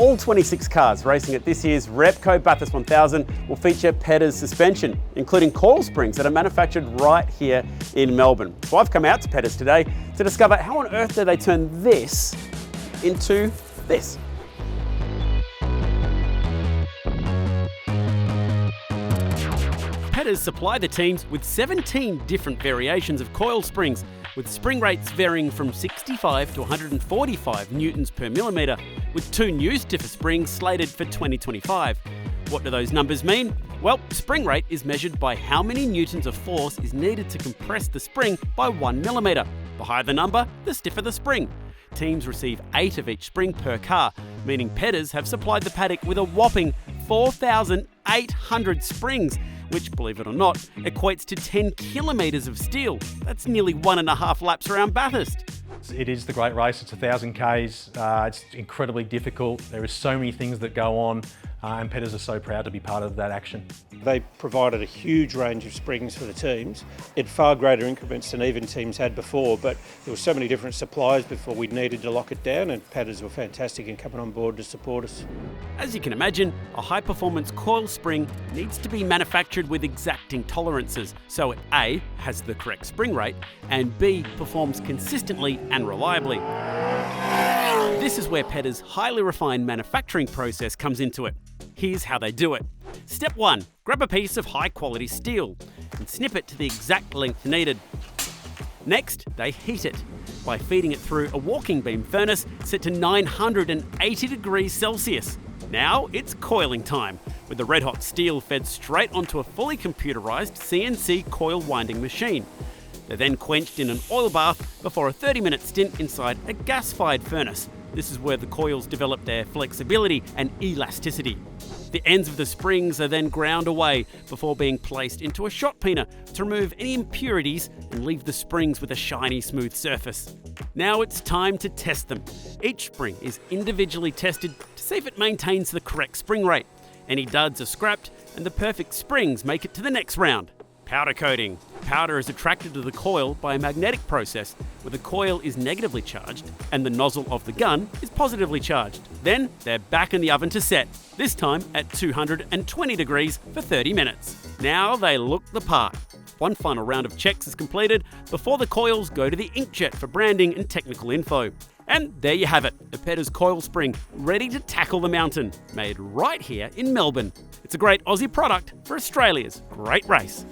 All 26 cars racing at this year's Repco Bathurst 1000 will feature Pedders suspension, including coil springs that are manufactured right here in Melbourne. So I've come out to Pedders today to discover how on earth do they turn this into this. Pedders supply the teams with 17 different variations of coil springs, with spring rates varying from 65 to 145 newtons per millimetre, with 2 new stiffer springs slated for 2025. What do those numbers mean? Well, spring rate is measured by how many newtons of force is needed to compress the spring by 1 millimetre. The higher the number, the stiffer the spring. Teams receive 8 of each spring per car, meaning Pedders have supplied the paddock with a whopping 4,800 springs, which, believe it or not, equates to 10 kilometres of steel. That's nearly 1.5 laps around Bathurst. It is the great race. It's 1,000 Ks. It's incredibly difficult. There are so many things that go on, and Pedders are so proud to be part of that action. They provided a huge range of springs for the teams in far greater increments than even teams had before, but there were so many different suppliers before we needed to lock it down, and Pedders were fantastic in coming on board to support us. As you can imagine, a high-performance coil spring needs to be manufactured with exacting tolerances, so it A, has the correct spring rate, and B, performs consistently and reliably. This is where Pedders' highly refined manufacturing process comes into it. Here's how they do it. Step 1. Grab a piece of high-quality steel and snip it to the exact length needed. Next, they heat it by feeding it through a walking beam furnace set to 980 degrees Celsius. Now it's coiling time, with the red-hot steel fed straight onto a fully computerized CNC coil winding machine. They're then quenched in an oil bath before a 30-minute stint inside a gas-fired furnace. This is where the coils develop their flexibility and elasticity. The ends of the springs are then ground away before being placed into a shot peener to remove any impurities and leave the springs with a shiny, smooth surface. Now it's time to test them. Each spring is individually tested to see if it maintains the correct spring rate. Any duds are scrapped and the perfect springs make it to the next round. Powder coating. Powder is attracted to the coil by a magnetic process where the coil is negatively charged and the nozzle of the gun is positively charged. Then they're back in the oven to set, this time at 220 degrees for 30 minutes. Now they look the part. One final round of checks is completed before the coils go to the inkjet for branding and technical info. And there you have it, a Pedders coil spring ready to tackle the mountain, made right here in Melbourne. It's a great Aussie product for Australia's great race.